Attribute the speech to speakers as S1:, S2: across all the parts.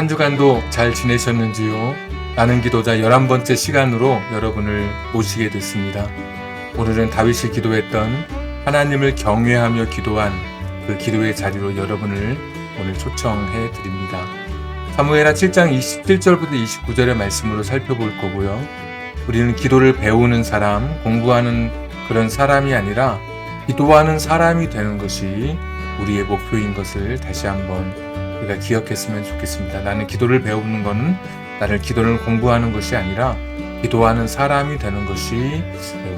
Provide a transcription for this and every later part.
S1: 한 주간도 잘 지내셨는지요? 나는 기도자 11번째 시간으로 여러분을 모시게 됐습니다. 오늘은 다윗이 기도했던 하나님을 경외하며 기도한 그 기도의 자리로 여러분을 오늘 초청해 드립니다. 사무엘하 7장 27절부터 29절의 말씀으로 살펴볼 거고요. 우리는 기도를 배우는 사람, 공부하는 그런 사람이 아니라 기도하는 사람이 되는 것이 우리의 목표인 것을 다시 한번 우리가 기억했으면 좋겠습니다. 나는 기도를 배우는 것은 나를 기도를 공부하는 것이 아니라 기도하는 사람이 되는 것이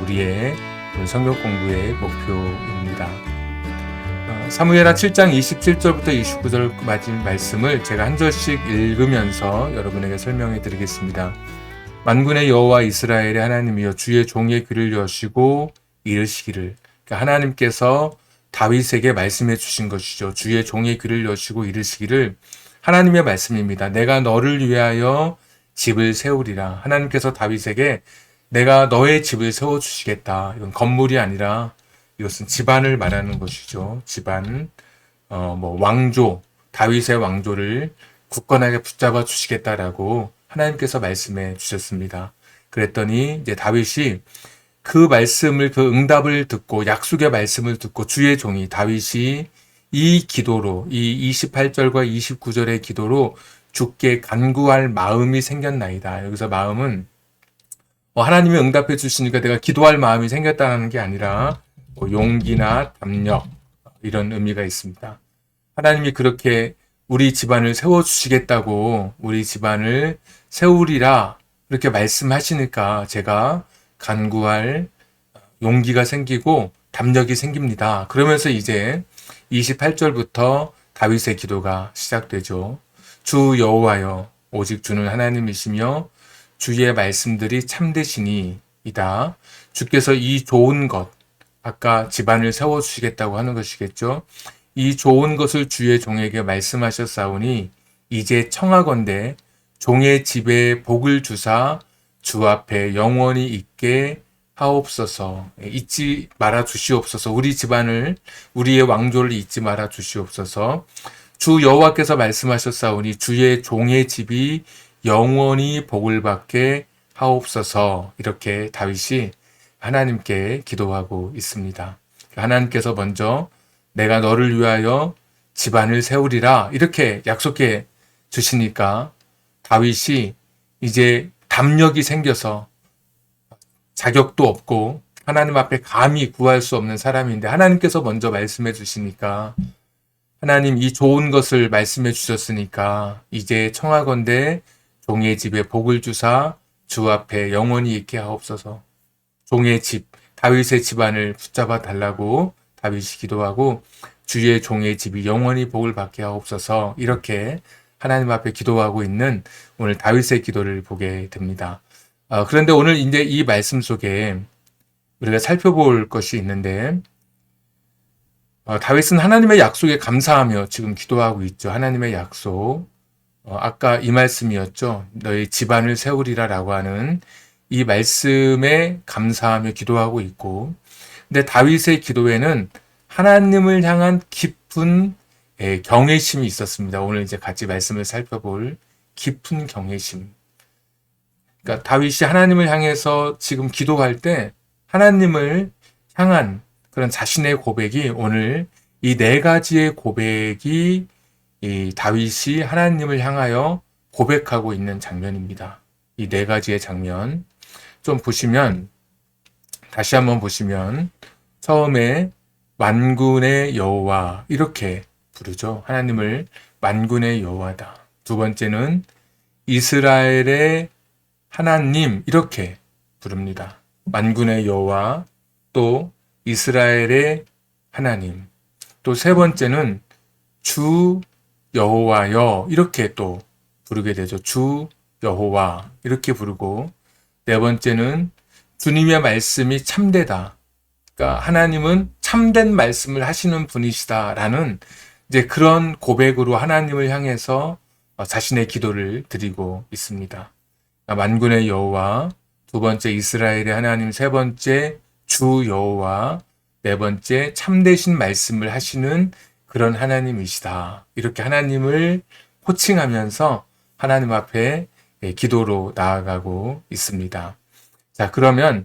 S1: 우리의 성경 공부의 목표입니다. 사무엘하 7장 27절부터 29절 말씀을 제가 한 절씩 읽으면서 여러분에게 설명해 드리겠습니다. 만군의 여호와 이스라엘의 하나님이여 주의 종의 귀를 여시고 이르시기를. 그러니까 하나님께서 다윗에게 말씀해 주신 것이죠. 주의 종의 귀를 여시고 이르시기를. 하나님의 말씀입니다. 내가 너를 위하여 집을 세우리라. 하나님께서 다윗에게 내가 너의 집을 세워주시겠다. 이건 건물이 아니라 이것은 집안을 말하는 것이죠. 집안, 왕조, 다윗의 왕조를 굳건하게 붙잡아 주시겠다라고 하나님께서 말씀해 주셨습니다. 그랬더니 이제 다윗이 그 말씀을, 그 응답을 듣고 약속의 말씀을 듣고 주의 종이 다윗이 이 기도로, 이 28절과 29절의 기도로 주께 간구할 마음이 생겼나이다. 여기서 마음은 하나님이 응답해 주시니까 내가 기도할 마음이 생겼다는 게 아니라 용기나 담력 이런 의미가 있습니다. 하나님이 그렇게 우리 집안을 세워주시겠다고 우리 집안을 세우리라 그렇게 말씀하시니까 제가 간구할 용기가 생기고 담력이 생깁니다. 그러면서 이제 28절부터 다윗의 기도가 시작되죠. 주 여호와여 오직 주는 하나님이시며 주의 말씀들이 참되시니이다. 주께서 이 좋은 것, 아까 집안을 세워주시겠다고 하는 것이겠죠. 이 좋은 것을 주의 종에게 말씀하셨사오니 이제 청하건대 종의 집에 복을 주사 주 앞에 영원히 있게 하옵소서. 잊지 말아 주시옵소서. 우리 집안을, 우리의 왕조를 잊지 말아 주시옵소서. 주 여호와께서 말씀하셨사오니 주의 종의 집이 영원히 복을 받게 하옵소서. 이렇게 다윗이 하나님께 기도하고 있습니다. 하나님께서 먼저 내가 너를 위하여 집안을 세우리라 이렇게 약속해 주시니까 다윗이 이제 담력이 생겨서 자격도 없고 하나님 앞에 감히 구할 수 없는 사람인데 하나님께서 먼저 말씀해 주시니까 하나님 이 좋은 것을 말씀해 주셨으니까 이제 청하건대 종의 집에 복을 주사 주 앞에 영원히 있게 하옵소서. 종의 집, 다윗의 집안을 붙잡아 달라고 다윗이 기도하고 주의 종의 집이 영원히 복을 받게 하옵소서. 이렇게 하나님 앞에 기도하고 있는 오늘 다윗의 기도를 보게 됩니다. 그런데 오늘 이제 이 말씀 속에 우리가 살펴볼 것이 있는데 다윗은 하나님의 약속에 감사하며 지금 기도하고 있죠. 하나님의 약속. 아까 이 말씀이었죠. 너의 집안을 세우리라라고 하는 이 말씀에 감사하며 기도하고 있고 근데 다윗의 기도에는 하나님을 향한 깊은 경외심이 있었습니다. 오늘 이제 같이 말씀을 살펴볼 깊은 경외심. 그러니까 다윗이 하나님을 향해서 지금 기도할 때 하나님을 향한 그런 자신의 고백이 오늘 이 네 가지의 고백이 이 다윗이 하나님을 향하여 고백하고 있는 장면입니다. 이 네 가지의 장면 좀 보시면 다시 한번 보시면 처음에 만군의 여호와 이렇게 부르죠. 하나님을 만군의 여호와다. 두 번째는 이스라엘의 하나님 이렇게 부릅니다. 만군의 여호와 또 이스라엘의 하나님. 또 세 번째는 주 여호와여 이렇게 또 부르게 되죠. 주 여호와 이렇게 부르고 네 번째는 주님의 말씀이 참되다. 그러니까 하나님은 참된 말씀을 하시는 분이시다라는 이제 그런 고백으로 하나님을 향해서 자신의 기도를 드리고 있습니다. 만군의 여호와, 두 번째 이스라엘의 하나님, 세 번째 주 여호와, 네 번째 참되신 말씀을 하시는 그런 하나님이시다. 이렇게 하나님을 호칭하면서 하나님 앞에 기도로 나아가고 있습니다. 자, 그러면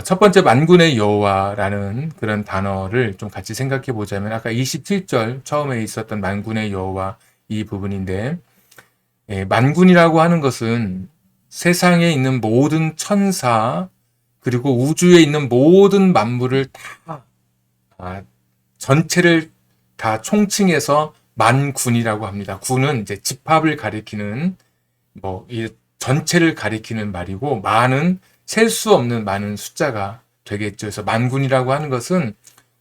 S1: 첫 번째 만군의 여호와라는 그런 단어를 좀 같이 생각해 보자면 아까 27절 처음에 있었던 만군의 여호와 이 부분인데 만군이라고 하는 것은 세상에 있는 모든 천사 그리고 우주에 있는 모든 만물을 다 전체를 다 총칭해서 만군이라고 합니다. 군은 이제 집합을 가리키는 이 전체를 가리키는 말이고 만은 셀 수 없는 많은 숫자가 되겠죠. 그래서 만군이라고 하는 것은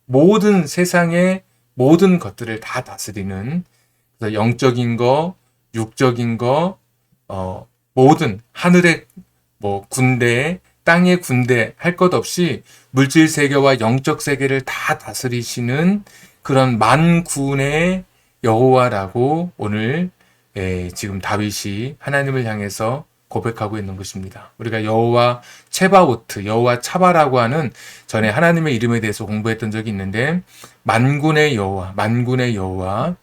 S1: 모든 세상의 모든 것들을 다 다스리는 그래서 영적인 거, 육적인 거, 모든 하늘의 군대, 땅의 군대 할 것 없이 물질 세계와 영적 세계를 다 다스리시는 그런 만군의 여호와라고 오늘 지금 다윗이 하나님을 향해서 고백하고 있는 것입니다. 우리가 여호와 체바오트, 여호와 차바라고 하는 전에 하나님의 이름에 대해서 공부했던 적이 있는데 만군의 여호와, 만군의 여호와,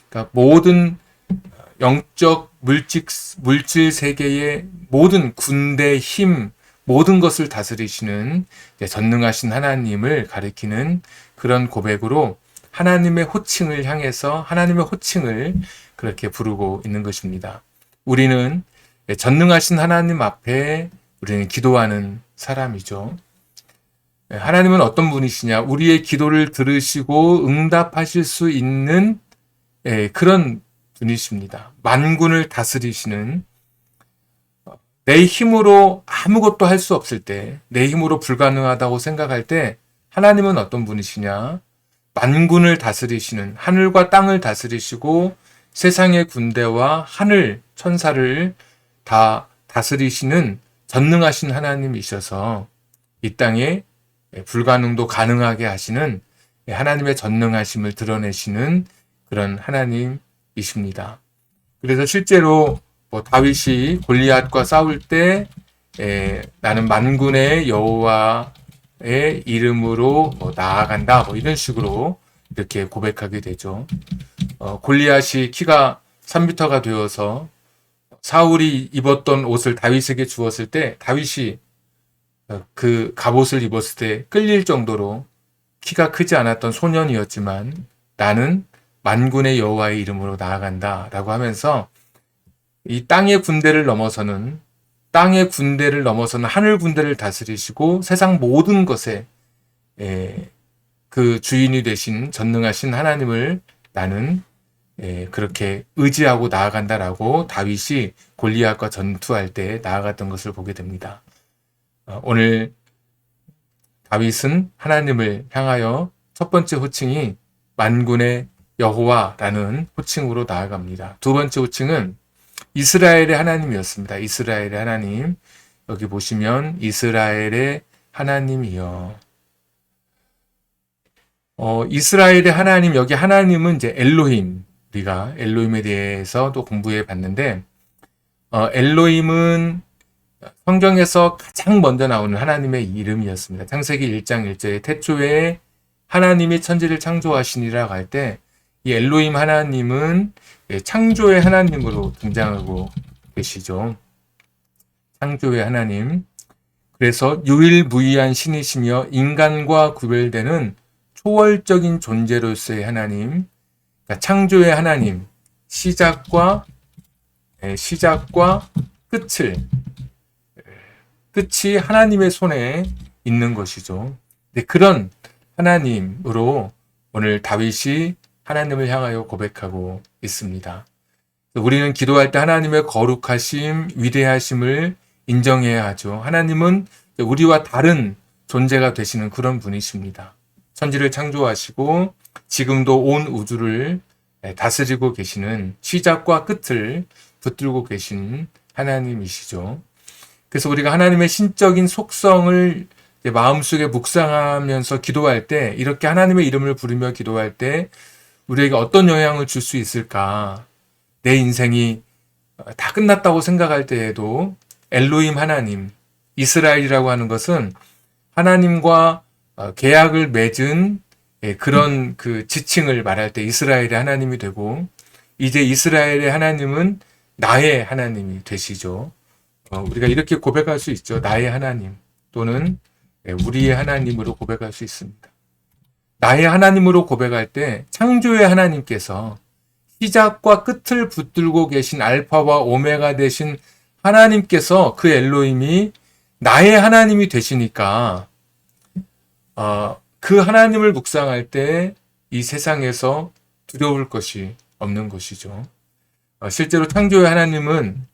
S1: 그러니까 모든 영적 물질 세계의 모든 군대 힘 모든 것을 다스리시는 전능하신 하나님을 가리키는 그런 고백으로 하나님의 호칭을 향해서 하나님의 호칭을 그렇게 부르고 있는 것입니다. 우리는 전능하신 하나님 앞에 우리는 기도하는 사람이죠. 하나님은 어떤 분이시냐? 우리의 기도를 들으시고 응답하실 수 있는 그런 분이십니다. 만군을 다스리시는 내 힘으로 아무것도 할 수 없을 때, 내 힘으로 불가능하다고 생각할 때 하나님은 어떤 분이시냐? 만군을 다스리시는 하늘과 땅을 다스리시고 세상의 군대와 하늘 천사를 다 다스리시는 전능하신 하나님이셔서 이 땅에 불가능도 가능하게 하시는 하나님의 전능하심을 드러내시는 그런 하나님이십니다. 그래서 실제로 다윗이 골리앗과 싸울 때 나는 만군의 여호와의 이름으로 나아간다 이런 식으로 이렇게 고백하게 되죠. 골리앗이 키가 3m가 되어서 사울이 입었던 옷을 다윗에게 주었을 때 다윗이 그 갑옷을 입었을 때 끌릴 정도로 키가 크지 않았던 소년이었지만 나는 만군의 여호와의 이름으로 나아간다 라고 하면서 이 땅의 군대를 넘어서는 하늘 군대를 다스리시고 세상 모든 것에 그 주인이 되신 전능하신 하나님을 나는 그렇게 의지하고 나아간다라고 다윗이 골리앗과 전투할 때 나아갔던 것을 보게 됩니다. 오늘 다윗은 하나님을 향하여 첫 번째 호칭이 만군의 여호와라는 호칭으로 나아갑니다. 두 번째 호칭은 이스라엘의 하나님이었습니다. 이스라엘의 하나님. 여기 보시면 이스라엘의 하나님이요. 이스라엘의 하나님, 여기 하나님은 이제 엘로힘. 우리가 엘로힘에 대해서도 공부해 봤는데, 엘로힘은 성경에서 가장 먼저 나오는 하나님의 이름이었습니다. 창세기 1장 1절에 태초에 하나님이 천지를 창조하시니라 할 때, 이 엘로힘 하나님은 창조의 하나님으로 등장하고 계시죠. 창조의 하나님. 그래서 유일무이한 신이시며 인간과 구별되는 초월적인 존재로서의 하나님, 그러니까 창조의 하나님, 시작과 끝이 하나님의 손에 있는 것이죠. 그런 하나님으로 오늘 다윗이 하나님을 향하여 고백하고 있습니다. 우리는 기도할 때 하나님의 거룩하심, 위대하심을 인정해야 하죠. 하나님은 우리와 다른 존재가 되시는 그런 분이십니다. 천지를 창조하시고 지금도 온 우주를 다스리고 계시는 시작과 끝을 붙들고 계신 하나님이시죠. 그래서 우리가 하나님의 신적인 속성을 마음속에 묵상하면서 기도할 때, 이렇게 하나님의 이름을 부르며 기도할 때 우리에게 어떤 영향을 줄 수 있을까? 내 인생이 다 끝났다고 생각할 때에도 엘로힘 하나님, 이스라엘이라고 하는 것은 하나님과 계약을 맺은 그런 그 지칭을 말할 때 이스라엘의 하나님이 되고, 이제 이스라엘의 하나님은 나의 하나님이 되시죠. 우리가 이렇게 고백할 수 있죠. 나의 하나님 또는 우리의 하나님으로 고백할 수 있습니다. 나의 하나님으로 고백할 때 창조의 하나님께서 시작과 끝을 붙들고 계신 알파와 오메가 되신 하나님께서 그 엘로힘이 나의 하나님이 되시니까 그 하나님을 묵상할 때 이 세상에서 두려울 것이 없는 것이죠. 실제로 창조의 하나님은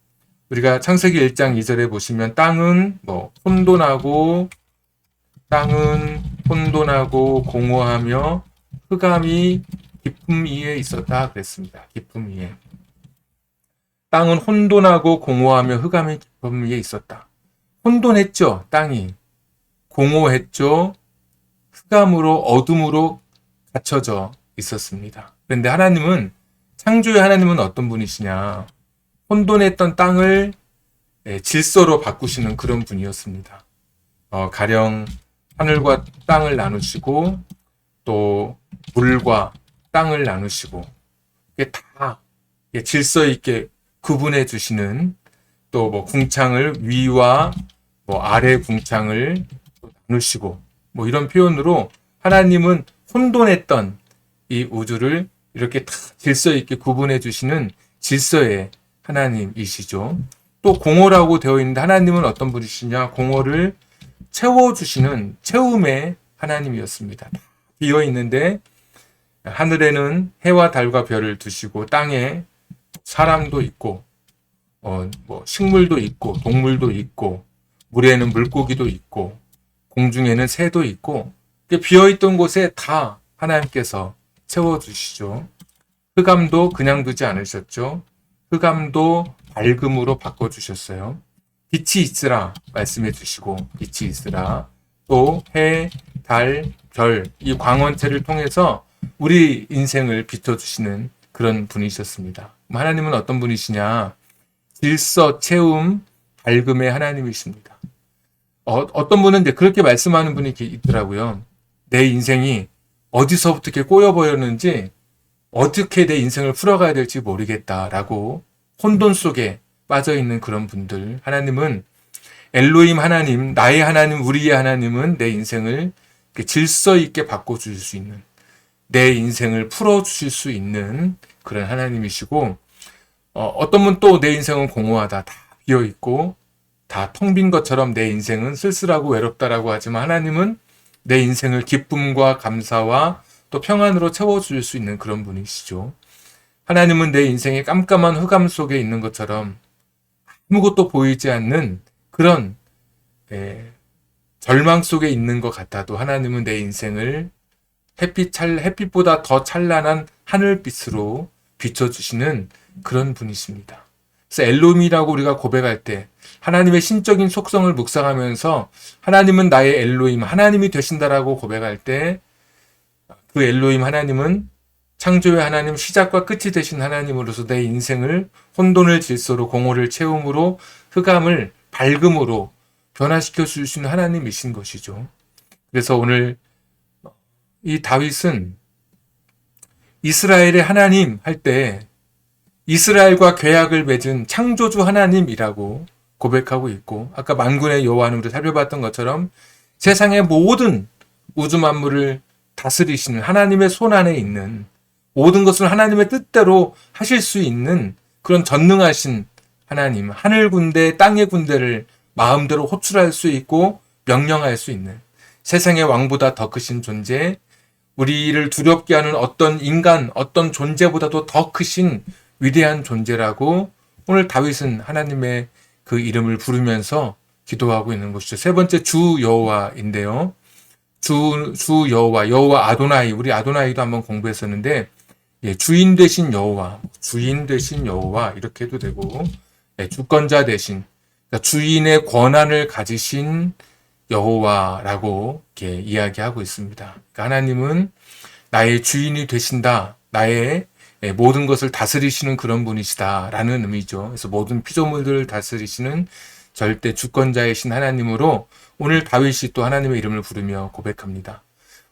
S1: 우리가 창세기 1장 2절에 보시면 땅은 혼돈하고 공허하며 흑암이 깊음 위에 있었다 그랬습니다. 깊음 위에. 땅은 혼돈하고 공허하며 흑암이 깊음 위에 있었다. 혼돈했죠. 땅이. 공허했죠. 흑암으로 어둠으로 갇혀져 있었습니다. 그런데 하나님은 창조의 하나님은 어떤 분이시냐? 혼돈했던 땅을 질서로 바꾸시는 그런 분이었습니다. 가령 하늘과 땅을 나누시고 또 물과 땅을 나누시고 이게 다 질서 있게 구분해 주시는 또 궁창을 위와 아래 궁창을 나누시고 이런 표현으로 하나님은 혼돈했던 이 우주를 이렇게 다 질서 있게 구분해 주시는 질서의 하나님이시죠. 또 공허라고 되어 있는데 하나님은 어떤 분이시냐? 공허를 채워주시는 채움의 하나님이었습니다. 비어 있는데 하늘에는 해와 달과 별을 두시고 땅에 사람도 있고 식물도 있고 동물도 있고 물에는 물고기도 있고 공중에는 새도 있고 비어있던 곳에 다 하나님께서 채워주시죠. 흑암도 그냥 두지 않으셨죠. 흑암도 밝음으로 바꿔주셨어요. 빛이 있으라 말씀해 주시고 빛이 있으라. 또 해, 달, 별 이 광원체를 통해서 우리 인생을 비춰주시는 그런 분이셨습니다. 하나님은 어떤 분이시냐? 질서, 채움, 밝음의 하나님이십니다. 어떤 분은 이제 그렇게 말씀하는 분이 있더라고요. 내 인생이 어디서부터 이렇게 꼬여버렸는지 어떻게 내 인생을 풀어가야 될지 모르겠다라고 혼돈 속에 빠져있는 그런 분들. 하나님은 엘로힘 하나님, 나의 하나님, 우리의 하나님은 내 인생을 질서 있게 바꿔줄 수 있는, 내 인생을 풀어주실 수 있는 그런 하나님이시고, 어떤 분 또 내 인생은 공허하다, 다 비어있고 다 텅 빈 것처럼 내 인생은 쓸쓸하고 외롭다라고 하지만 하나님은 내 인생을 기쁨과 감사와 또 평안으로 채워줄 수 있는 그런 분이시죠. 하나님은 내 인생의 깜깜한 흑암 속에 있는 것처럼 아무것도 보이지 않는 그런 절망 속에 있는 것 같아도 하나님은 내 인생을 햇빛보다 더 찬란한 하늘빛으로 비춰주시는 그런 분이십니다. 그래서 엘로힘이라고 우리가 고백할 때 하나님의 신적인 속성을 묵상하면서 하나님은 나의 엘로힘, 하나님이 되신다라고 고백할 때 그 엘로힘 하나님은 창조의 하나님, 시작과 끝이 되신 하나님으로서 내 인생을 혼돈을 질서로, 공허를 채움으로, 흑암을 밝음으로 변화시켜 줄 수 있는 하나님이신 것이죠. 그래서 오늘 이 다윗은 이스라엘의 하나님 할 때 이스라엘과 계약을 맺은 창조주 하나님이라고 고백하고 있고, 아까 만군의 여호와는 우리 살펴봤던 것처럼 세상의 모든 우주 만물을 다스리시는 하나님의 손 안에 있는 모든 것을 하나님의 뜻대로 하실 수 있는 그런 전능하신 하나님, 하늘 군대, 땅의 군대를 마음대로 호출할 수 있고 명령할 수 있는 세상의 왕보다 더 크신 존재, 우리를 두렵게 하는 어떤 인간, 어떤 존재보다도 더 크신 위대한 존재라고 오늘 다윗은 하나님의 그 이름을 부르면서 기도하고 있는 것이죠. 세 번째 주 여호와인데요. 주 여호와, 여호와 아도나이, 우리 아도나이도 한번 공부했었는데 주인 되신 여호와, 주인 되신 여호와 이렇게 해도 되고 주권자 되신, 그러니까 주인의 권한을 가지신 여호와라고 이렇게 이야기하고 있습니다. 그러니까 하나님은 나의 주인이 되신다, 나의 모든 것을 다스리시는 그런 분이시다라는 의미죠. 그래서 모든 피조물들을 다스리시는 절대 주권자이신 하나님으로 오늘 다윗이 또 하나님의 이름을 부르며 고백합니다.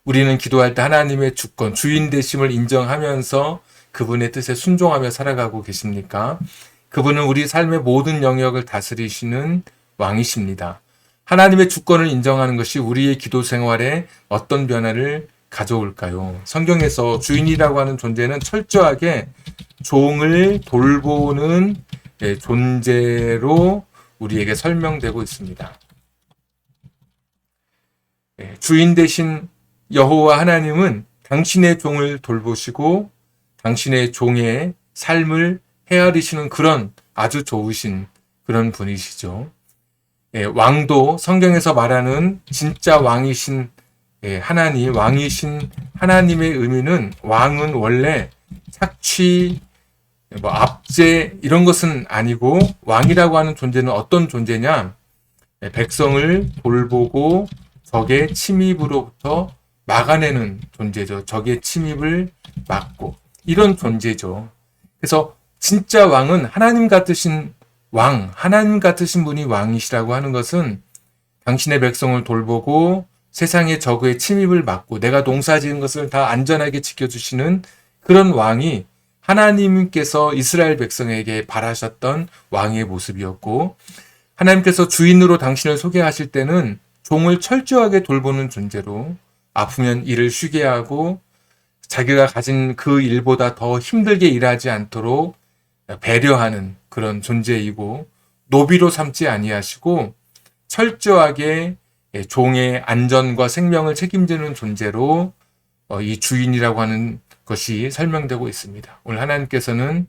S1: 우리는 기도할 때 하나님의 주권, 주인 되심을 인정하면서 그분의 뜻에 순종하며 살아가고 계십니까? 그분은 우리 삶의 모든 영역을 다스리시는 왕이십니다. 하나님의 주권을 인정하는 것이 우리의 기도 생활에 어떤 변화를 가져올까요? 성경에서 주인이라고 하는 존재는 철저하게 종을 돌보는 존재로 우리에게 설명되고 있습니다. 주인 대신 여호와 하나님은 당신의 종을 돌보시고 당신의 종의 삶을 헤아리시는 그런 아주 좋으신 그런 분이시죠. 왕도 성경에서 말하는 진짜 왕이신 왕이신 하나님의 의미는, 왕은 원래 착취, 압제 이런 것은 아니고, 왕이라고 하는 존재는 어떤 존재냐? 백성을 돌보고 적의 침입으로부터 막아내는 존재죠. 적의 침입을 막고, 이런 존재죠. 그래서 진짜 왕은 하나님 같으신 왕, 하나님 같으신 분이 왕이시라고 하는 것은 당신의 백성을 돌보고 세상의 적의 침입을 막고 내가 농사 지은 것을 다 안전하게 지켜주시는 그런 왕이 하나님께서 이스라엘 백성에게 바라셨던 왕의 모습이었고, 하나님께서 주인으로 당신을 소개하실 때는 종을 철저하게 돌보는 존재로, 아프면 일을 쉬게 하고 자기가 가진 그 일보다 더 힘들게 일하지 않도록 배려하는 그런 존재이고, 노비로 삼지 아니하시고 철저하게 종의 안전과 생명을 책임지는 존재로 이 주인이라고 하는 것이 설명되고 있습니다. 오늘 하나님께서는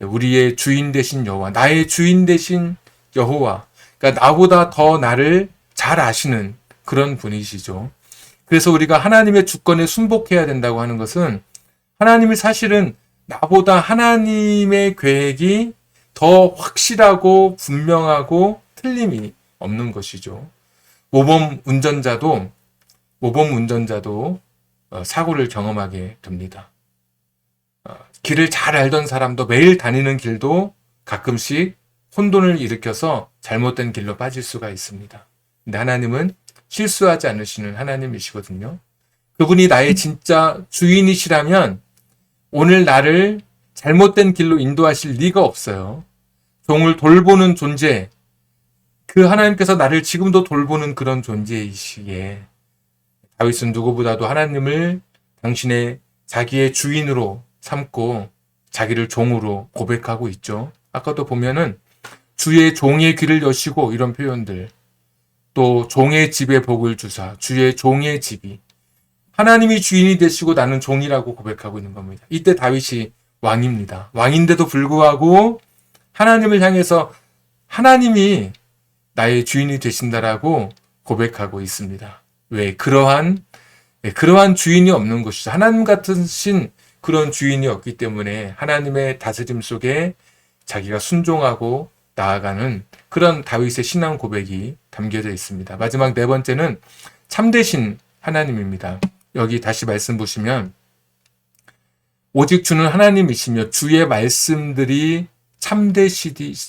S1: 우리의 주인 되신 여호와, 나의 주인 되신 여호와, 그러니까 나보다 더 나를 잘 아시는 그런 분이시죠. 그래서 우리가 하나님의 주권에 순복해야 된다고 하는 것은, 하나님이 사실은 나보다 하나님의 계획이 더 확실하고 분명하고 틀림이 없는 것이죠. 모범 운전자도 사고를 경험하게 됩니다. 길을 잘 알던 사람도 매일 다니는 길도 가끔씩 혼돈을 일으켜서 잘못된 길로 빠질 수가 있습니다. 근데 하나님은 실수하지 않으시는 하나님이시거든요. 그분이 나의 진짜 주인이시라면 오늘 나를 잘못된 길로 인도하실 리가 없어요. 종을 돌보는 존재, 그 하나님께서 나를 지금도 돌보는 그런 존재이시기에 다윗은 누구보다도 하나님을 당신의 자기의 주인으로 삼고 자기를 종으로 고백하고 있죠. 아까도 보면은 주의 종의 귀를 여시고 이런 표현들, 또 종의 집에 복을 주사, 주의 종의 집이, 하나님이 주인이 되시고 나는 종이라고 고백하고 있는 겁니다. 이때 다윗이 왕입니다. 왕인데도 불구하고 하나님을 향해서 하나님이 나의 주인이 되신다라고 고백하고 있습니다. 왜? 그러한 주인이 없는 것이죠. 하나님 같으신 그런 주인이 없기 때문에 하나님의 다스림 속에 자기가 순종하고 나아가는 그런 다윗의 신앙 고백이 담겨져 있습니다. 마지막 네 번째는 참되신 하나님입니다. 여기 다시 말씀 보시면, 오직 주는 하나님이시며 주의 말씀들이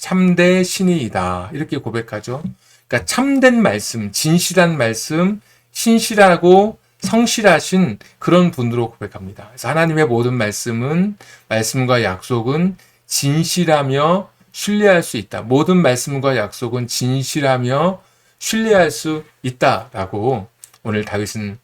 S1: 참되시니이다, 이렇게 고백하죠. 그러니까 참된 말씀, 진실한 말씀, 신실하고 성실하신 그런 분으로 고백합니다. 그래서 하나님의 모든 말씀과 약속은 진실하며 신뢰할 수 있다. 모든 말씀과 약속은 진실하며 신뢰할 수 있다라고 오늘 다윗은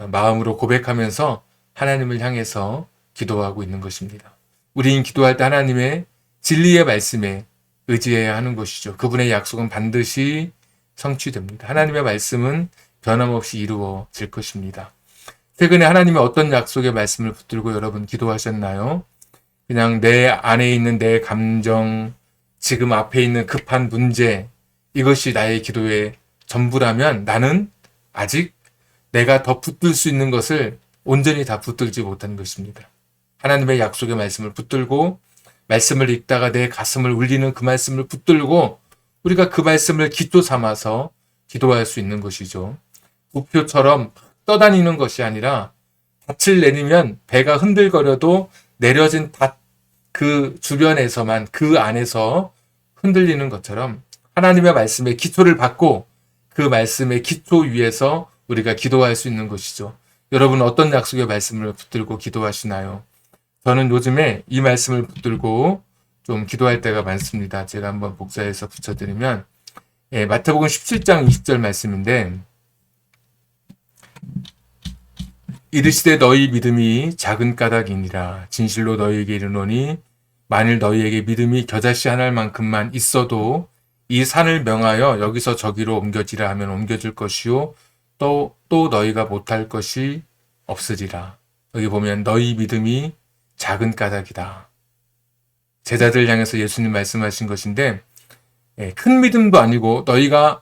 S1: 마음으로 고백하면서 하나님을 향해서 기도하고 있는 것입니다. 우리는 기도할 때 하나님의 진리의 말씀에 의지해야 하는 것이죠. 그분의 약속은 반드시 성취됩니다. 하나님의 말씀은 변함없이 이루어질 것입니다. 최근에 하나님의 어떤 약속의 말씀을 붙들고 여러분 기도하셨나요? 그냥 내 안에 있는 내 감정, 지금 앞에 있는 급한 문제, 이것이 나의 기도의 전부라면 나는 아직 내가 더 붙들 수 있는 것을 온전히 다 붙들지 못한 것입니다. 하나님의 약속의 말씀을 붙들고 말씀을 읽다가 내 가슴을 울리는 그 말씀을 붙들고 우리가 그 말씀을 기초 삼아서 기도할 수 있는 것이죠. 우표처럼 떠다니는 것이 아니라 닻을 내리면 배가 흔들거려도 내려진 닷 그 주변에서만, 그 안에서 흔들리는 것처럼 하나님의 말씀의 기초를 받고 그 말씀의 기초 위에서 우리가 기도할 수 있는 것이죠. 여러분 어떤 약속의 말씀을 붙들고 기도하시나요? 저는 요즘에 이 말씀을 붙들고 좀 기도할 때가 많습니다. 제가 한번 복사해서 붙여드리면 마태복음 17장 20절 말씀인데 이르시되 너희 믿음이 작은 까닭이니라 진실로 너희에게 이르노니 만일 너희에게 믿음이 겨자씨 한 알만큼만 있어도 이 산을 명하여 여기서 저기로 옮겨지라 하면 옮겨질 것이요 또 너희가 못할 것이 없으리라. 여기 보면 너희 믿음이 작은 까닭이다. 제자들 향해서 예수님 말씀하신 것인데 큰 믿음도 아니고 너희가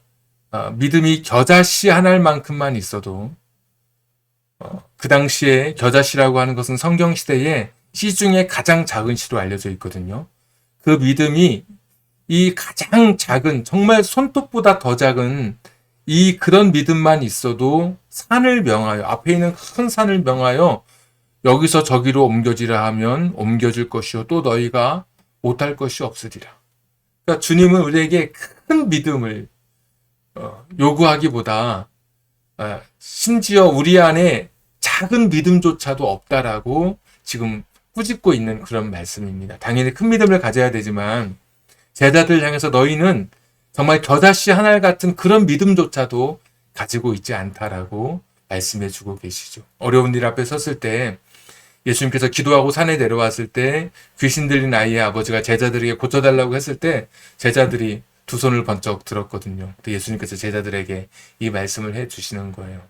S1: 믿음이 겨자씨 한 알만큼만 있어도 그 당시에 겨자씨라고 하는 것은 성경시대에 씨 중에 가장 작은 씨로 알려져 있거든요. 그 믿음이 이 가장 작은 정말 손톱보다 더 작은 이 그런 믿음만 있어도 산을 명하여 앞에 있는 큰 산을 명하여 여기서 저기로 옮겨지라 하면 옮겨질 것이요 또 너희가 못할 것이 없으리라. 그러니까 주님은 우리에게 큰 믿음을 요구하기보다 심지어 우리 안에 작은 믿음조차도 없다라고 지금 꾸짖고 있는 그런 말씀입니다. 당연히 큰 믿음을 가져야 되지만 제자들 향해서 너희는 정말 겨자씨 한 알 같은 그런 믿음조차도 가지고 있지 않다라고 말씀해 주고 계시죠. 어려운 일 앞에 섰을 때 예수님께서 기도하고 산에 내려왔을 때 귀신 들린 아이의 아버지가 제자들에게 고쳐달라고 했을 때 제자들이 두 손을 번쩍 들었거든요. 예수님께서 제자들에게 이 말씀을 해 주시는 거예요.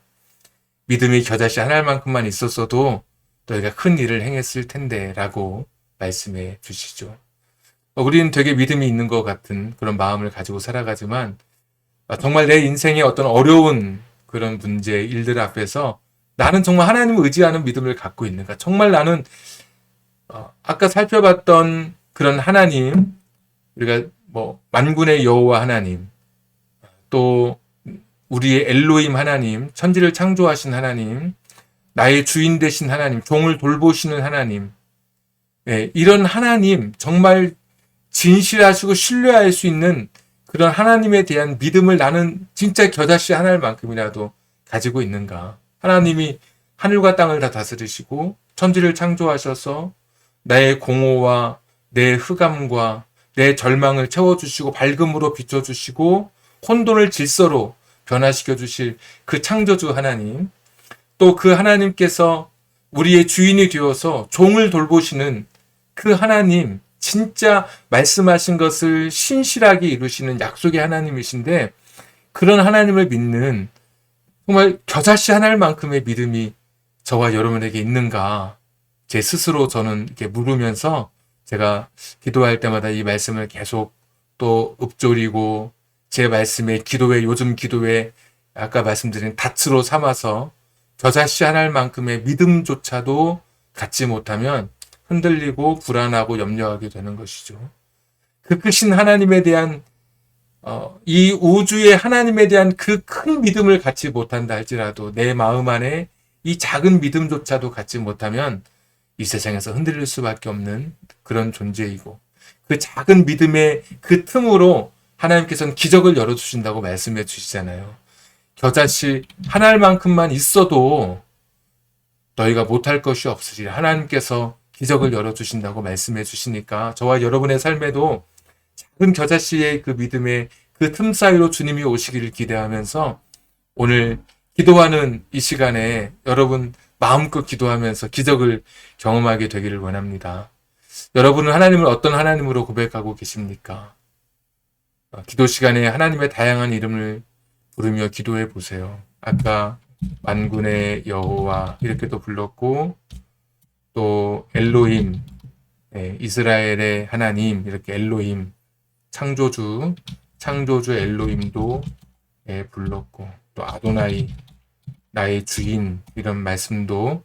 S1: 믿음이 겨자씨 한 알만큼만 있었어도 너희가 큰 일을 행했을 텐데 라고 말씀해 주시죠. 우리는 되게 믿음이 있는 것 같은 그런 마음을 가지고 살아가지만 정말 내 인생의 어떤 어려운 그런 문제, 일들 앞에서 나는 정말 하나님을 의지하는 믿음을 갖고 있는가? 정말 나는 아까 살펴봤던 그런 하나님, 우리가 만군의 여호와 하나님, 또 우리의 엘로힘 하나님, 천지를 창조하신 하나님, 나의 주인 되신 하나님, 종을 돌보시는 하나님, 이런 하나님, 정말 진실하시고 신뢰할 수 있는 그런 하나님에 대한 믿음을 나는 진짜 겨자씨 한 알만큼이라도 가지고 있는가? 하나님이 하늘과 땅을 다 다스리시고 천지를 창조하셔서 나의 공허와 내 흑암과 내 절망을 채워주시고 밝음으로 비춰주시고 혼돈을 질서로 변화시켜 주실 그 창조주 하나님, 또 그 하나님께서 우리의 주인이 되어서 종을 돌보시는 그 하나님, 진짜 말씀하신 것을 신실하게 이루시는 약속의 하나님이신데 그런 하나님을 믿는 정말 겨자씨 한 알만큼의 믿음이 저와 여러분에게 있는가? 제 스스로 저는 이렇게 물으면서 제가 기도할 때마다 이 말씀을 계속 또 읊조리고 제 말씀에 기도에 요즘 기도에 아까 말씀드린 닻으로 삼아서 겨자씨 한 알만큼의 믿음조차도 갖지 못하면 흔들리고 불안하고 염려하게 되는 것이죠. 그 크신 하나님에 대한 이 우주의 하나님에 대한 그 큰 믿음을 갖지 못한다 할지라도 내 마음 안에 이 작은 믿음조차도 갖지 못하면 이 세상에서 흔들릴 수밖에 없는 그런 존재이고 그 작은 믿음의 그 틈으로 하나님께서는 기적을 열어주신다고 말씀해 주시잖아요. 겨자씨 한 알만큼만 있어도 너희가 못할 것이 없으리라. 하나님께서 기적을 열어주신다고 말씀해 주시니까 저와 여러분의 삶에도 작은 겨자씨의 그 믿음의 그 틈 사이로 주님이 오시기를 기대하면서 오늘 기도하는 이 시간에 여러분 마음껏 기도하면서 기적을 경험하게 되기를 원합니다. 여러분은 하나님을 어떤 하나님으로 고백하고 계십니까? 기도 시간에 하나님의 다양한 이름을 부르며 기도해 보세요. 아까 만군의 여호와 이렇게도 불렀고 또 엘로힘, 이스라엘의 하나님 이렇게 엘로힘, 창조주 엘로힘도 불렀고 또 아도나이 나의 주인 이런 말씀도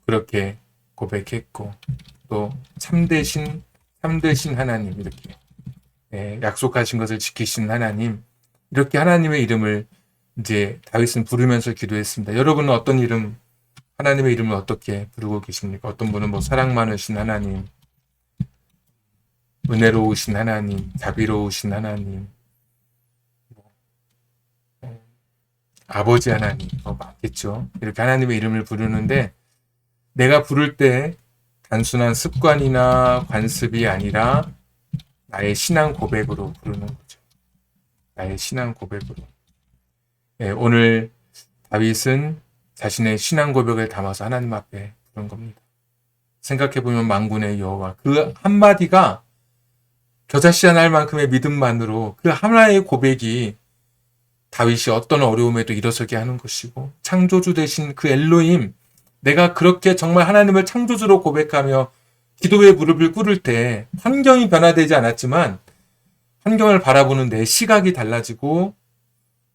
S1: 그렇게 고백했고 또 참되신 하나님 이렇게 약속하신 것을 지키신 하나님 이렇게 하나님의 이름을 이제 다윗은 부르면서 기도했습니다. 여러분은 어떤 이름 하나님의 이름을 어떻게 부르고 계십니까? 어떤 분은 사랑 많으신 하나님, 은혜로우신 하나님, 자비로우신 하나님, 아버지 하나님 많겠죠. 이렇게 하나님의 이름을 부르는데 내가 부를 때 단순한 습관이나 관습이 아니라 나의 신앙 고백으로 부르는 거죠. 나의 신앙 고백으로. 예, 오늘 다윗은 자신의 신앙 고백을 담아서 하나님 앞에 부른 겁니다. 생각해보면 만군의 여호와, 그 한마디가 겨자씨앗 만큼의 믿음만으로 그 하나의 고백이 다윗이 어떤 어려움에도 일어서게 하는 것이고, 창조주 되신 그 엘로힘, 내가 그렇게 정말 하나님을 창조주로 고백하며 기도의 무릎을 꿇을 때 환경이 변화되지 않았지만 환경을 바라보는 내 시각이 달라지고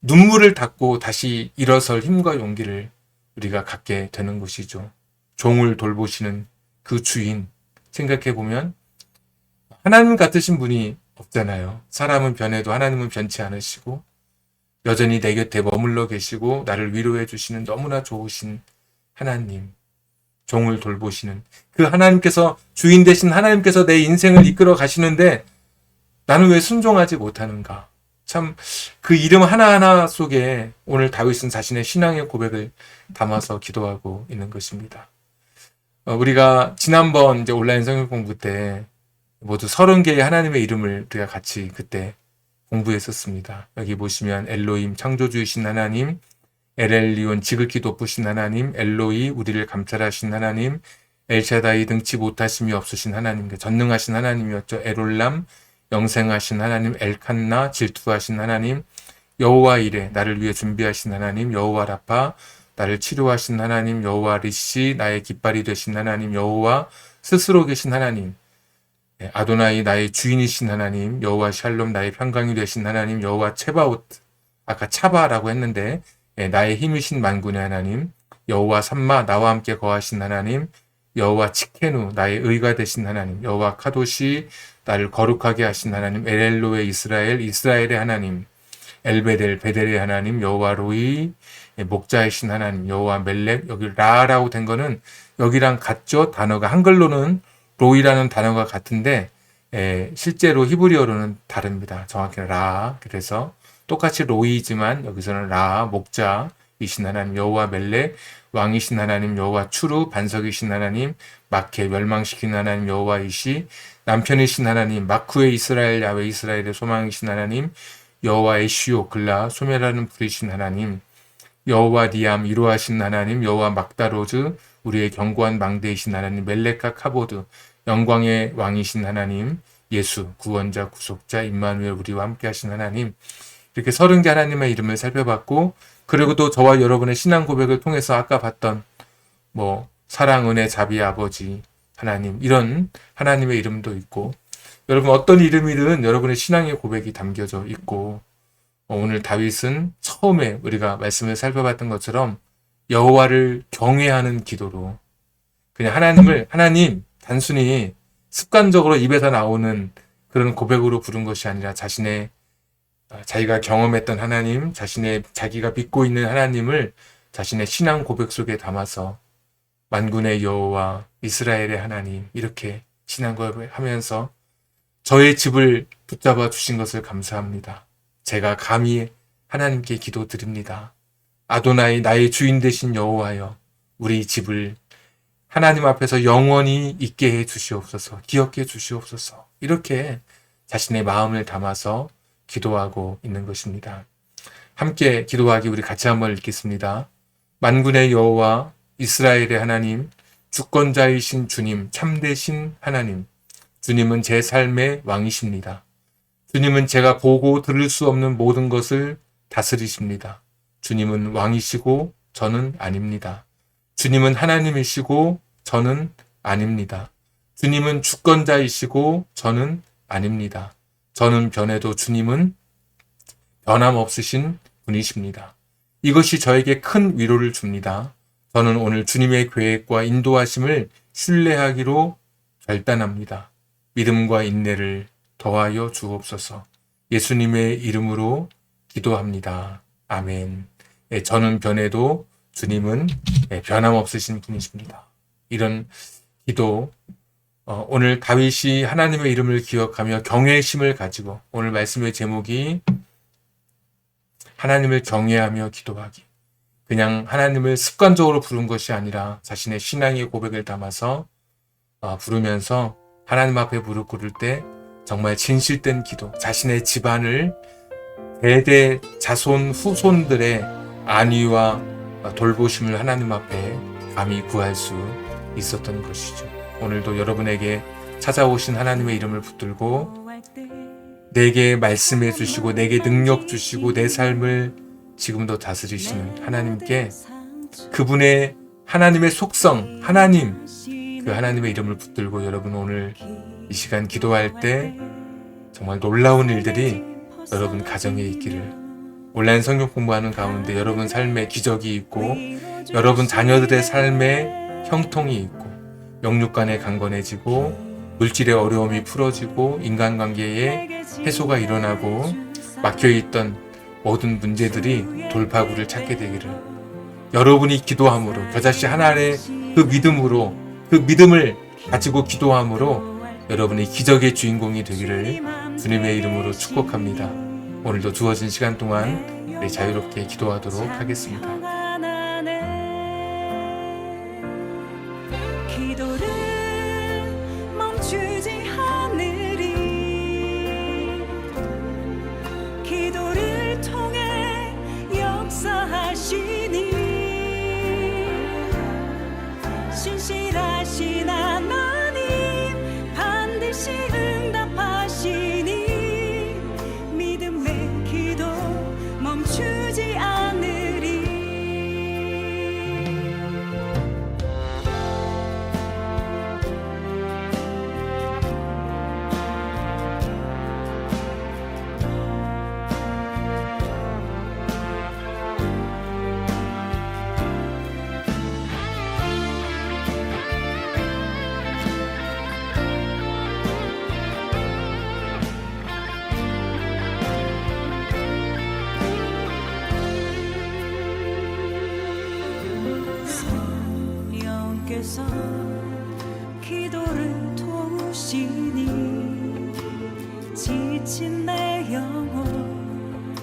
S1: 눈물을 닦고 다시 일어설 힘과 용기를 우리가 갖게 되는 것이죠. 종을 돌보시는 그 주인, 생각해보면 하나님 같으신 분이 없잖아요. 사람은 변해도 하나님은 변치 않으시고 여전히 내 곁에 머물러 계시고 나를 위로해 주시는 너무나 좋으신 하나님, 종을 돌보시는 그 하나님께서, 주인 되신 하나님께서 내 인생을 이끌어 가시는데 나는 왜 순종하지 못하는가? 참 그 이름 하나하나 속에 오늘 다윗은 자신의 신앙의 고백을 담아서 기도하고 있는 것입니다. 우리가 지난번 이제 온라인 성경 공부 때 모두 30개의 하나님의 이름을 우리가 같이 그때 공부했었습니다. 여기 보시면 엘로힘, 창조주이신 하나님, 엘엘리온, 지극히 높으신 하나님, 엘로이, 우리를 감찰하신 하나님, 엘샤다이, 등치 못하심이 없으신 하나님, 전능하신 하나님이었죠. 에롤람, 영생하신 하나님, 엘칸나, 질투하신 하나님, 여호와 이레, 나를 위해 준비하신 하나님, 여호와 라파, 나를 치료하신 하나님, 여호와 리시, 나의 깃발이 되신 하나님, 여호와 스스로 계신 하나님, 아도나이, 나의 주인이신 하나님, 여호와 샬롬, 나의 평강이 되신 하나님, 여호와 체바오트, 아까 차바라고 했는데 나의 힘이신 만군의 하나님, 여호와 삼마, 나와 함께 거하신 하나님, 여호와 치케누, 나의 의가 되신 하나님, 여호와 카도시, 나를 거룩하게 하신 하나님, 엘엘로의 이스라엘, 이스라엘의 하나님, 엘베델, 베델의 하나님, 여호와 로이, 목자이신 하나님, 여호와 멜렉. 여기 라라고 된 거는 여기랑 같죠. 단어가 한글로는 로이라는 단어가 같은데 실제로 히브리어로는 다릅니다. 정확히는 라. 그래서 똑같이 로이지만 여기서는 라, 목자이신 하나님, 여호와 멜렉, 왕이신 하나님, 여호와 추루, 반석이신 하나님, 마케, 멸망시키는 하나님, 여호와 이시, 남편이신 하나님, 마쿠의 이스라엘, 야외 이스라엘의 소망이신 하나님, 여호와 에시오, 글라, 소멸하는 불이신 하나님, 여호와 니암, 이로하신 하나님, 여호와 막다로즈, 우리의 견고한 망대이신 하나님, 멜렉과 카보드, 영광의 왕이신 하나님, 예수, 구원자, 구속자, 임마누엘, 우리와 함께 하신 하나님. 이렇게 30개 하나님의 이름을 살펴봤고, 그리고 또 저와 여러분의 신앙 고백을 통해서 아까 봤던 사랑, 은혜, 자비, 아버지, 하나님, 이런 하나님의 이름도 있고, 여러분 어떤 이름이든 여러분의 신앙의 고백이 담겨져 있고, 오늘 다윗은 처음에 우리가 말씀을 살펴봤던 것처럼 여호와를 경외하는 기도로 그냥 하나님 단순히 습관적으로 입에서 나오는 그런 고백으로 부른 것이 아니라 자기가 경험했던 하나님, 자기가 믿고 있는 하나님을 자신의 신앙 고백 속에 담아서 만군의 여호와, 이스라엘의 하나님, 이렇게 신앙 고백하면서 저의 집을 붙잡아 주신 것을 감사합니다. 제가 감히 하나님께 기도드립니다. 아도나이, 나의 주인 되신 여호와여, 우리 집을 하나님 앞에서 영원히 있게 해 주시옵소서, 기억해 주시옵소서. 이렇게 자신의 마음을 담아서 기도하고 있는 것입니다. 함께 기도하기 우리 같이 한번 읽겠습니다. 만군의 여호와, 이스라엘의 하나님, 주권자이신 주님, 참되신 하나님, 주님은 제 삶의 왕이십니다. 주님은 제가 보고 들을 수 없는 모든 것을 다스리십니다. 주님은 왕이시고 저는 아닙니다. 주님은 하나님이시고 저는 아닙니다. 주님은 주권자이시고 저는 아닙니다. 저는 변해도 주님은 변함없으신 분이십니다. 이것이 저에게 큰 위로를 줍니다. 저는 오늘 주님의 계획과 인도하심을 신뢰하기로 결단합니다. 믿음과 인내를 더하여 주옵소서. 예수님의 이름으로 기도합니다. 아멘. 저는 변해도 주님은 변함없으신 분이십니다. 이런 기도, 오늘 다윗이 하나님의 이름을 기억하며 경외심을 가지고, 오늘 말씀의 제목이 하나님을 경외하며 기도하기. 그냥 하나님을 습관적으로 부른 것이 아니라 자신의 신앙의 고백을 담아서 부르면서 하나님 앞에 무릎 꿇을 때 정말 진실된 기도, 자신의 집안을 대대 자손 후손들의 안위와 돌보심을 하나님 앞에 감히 구할 수 있었던 것이죠. 오늘도 여러분에게 찾아오신 하나님의 이름을 붙들고 내게 말씀해 주시고 내게 능력 주시고 내 삶을 지금도 다스리시는 하나님께 그분의 하나님의 속성, 하나님, 그 하나님의 이름을 붙들고 여러분 오늘 이 시간 기도할 때 정말 놀라운 일들이 여러분 가정에 있기를, 온라인 성경 공부하는 가운데 여러분 삶에 기적이 있고 여러분 자녀들의 삶에 형통이 있고 영육간에 강건해지고 물질의 어려움이 풀어지고 인간관계에 해소가 일어나고 막혀있던 모든 문제들이 돌파구를 찾게 되기를, 여러분이 기도함으로 겨자씨 하나의 그 믿음으로 그 믿음을 가지고 기도함으로 여러분이 기적의 주인공이 되기를 주님의 이름으로 축복합니다. 오늘도 주어진 시간 동안 우리 자유롭게 기도하도록 하겠습니다.
S2: 기도를 멈추지 않으리. 기도를 통해 역사하시니 신실하신 하나님 반드시 응답하시니 믿음의 기도 멈추지 않으리. 성령께서 기도를 도우시니 지친 내 영혼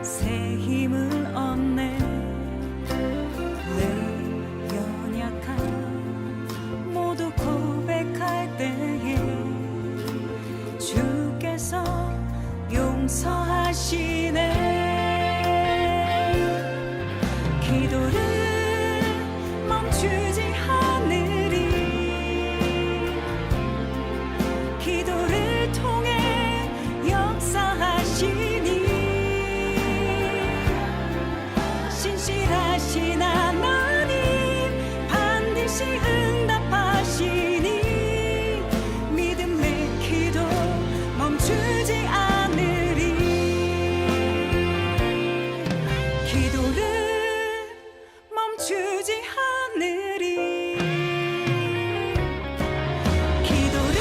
S2: 새 힘을 얻네. 내 연약함 모두 고백할 때에 주께서 용서하시네. 기도를 멈추지 않으리. 기도를 통해 역사하시니 신실하신 하나님 반드시 응답하시니 믿음의 기도 멈추지 않으리. 기도를 멈추지 않으리. 기도를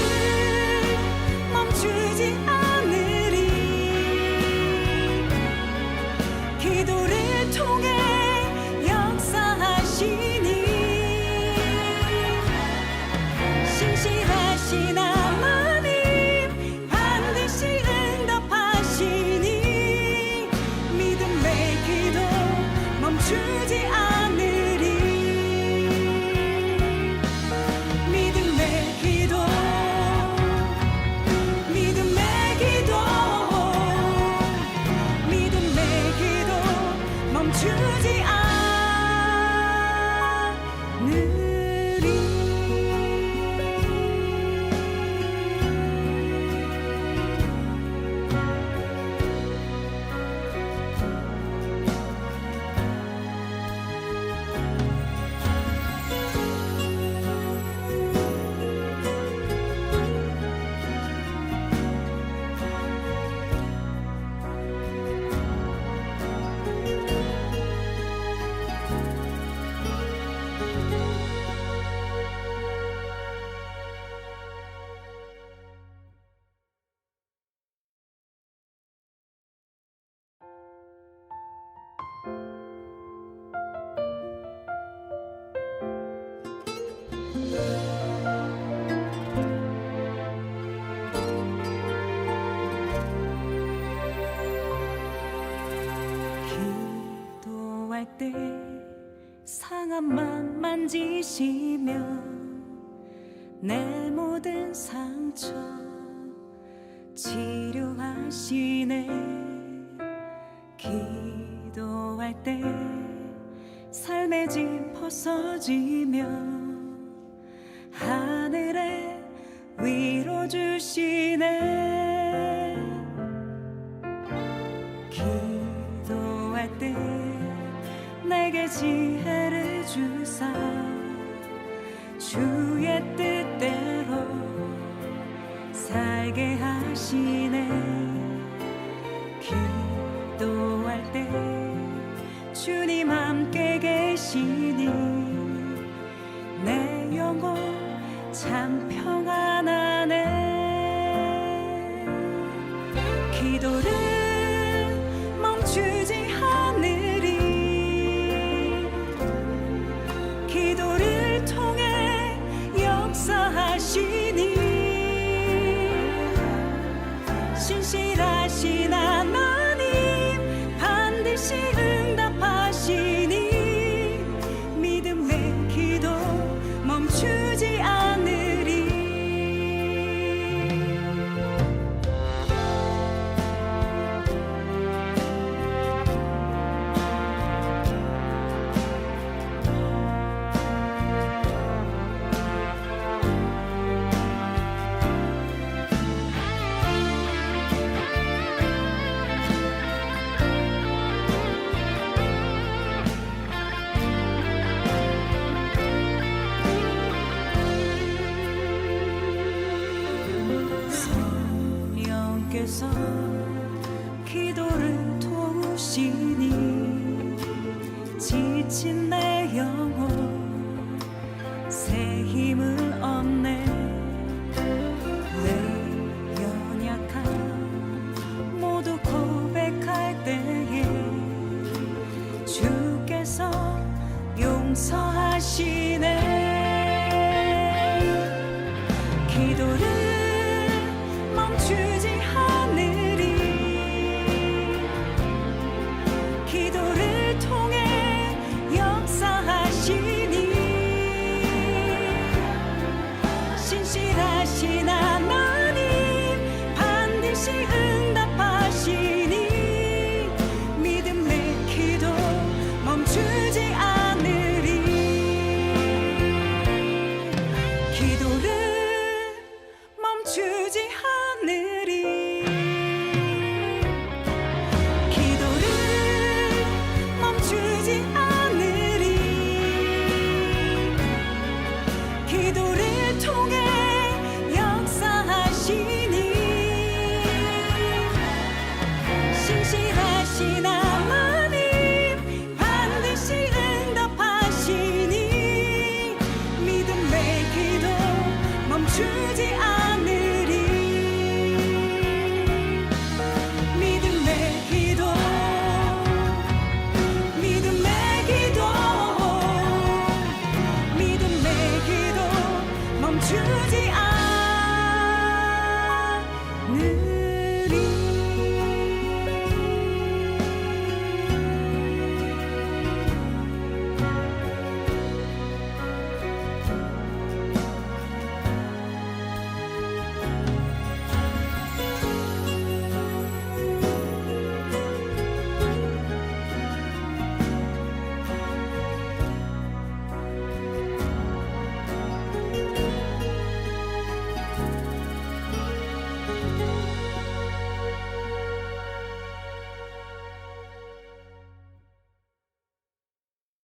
S2: 멈추지 않으리. 기도를 통해 역사하시니 신실하신 하나님 반드시 응답하시니 믿음의 기도 멈추지 않으리. 믿음의 기도 믿음의 기도 믿음의 기도 멈추지 않으리. 기도할 때 상한 맘 만지시며 내 모든 상처 치료하시네. 기도할 때 삶의 짐 벗어지며 하늘에 위로 주시네. 기도할 때 내게 지혜를 주사 주의 뜻대로 살게 하시네. 기도할 때 주님 함께 계시니 내 영혼 참 평안하네. 기도를 멈추지 않으리. 기도를 통해 역사하시니 신실하신 하나님 반드시 응답하시니 믿음의 기도 멈추지 않으리. 성령께서 기도를 도우시니 지친 내 영혼 새 힘을 얻네. 내 연약함 모두 고백할 때에 주께서 용서하시네. 기도를 멈추지 않으리. 기도를 통해 역사하시니 신실하신 하나님 반드시 응답하시니 믿음의 기도 멈추지 않으리. 기도를 멈추지 않으리. 기도를 멈추지 않으리. 기도를 통해 역사하시니 신실하신 하나님 반드시 응답하시니 믿음의 기도 멈추지 않으리. 믿음의 기도 믿음의 기도 믿음의 기도 멈추지 않으리.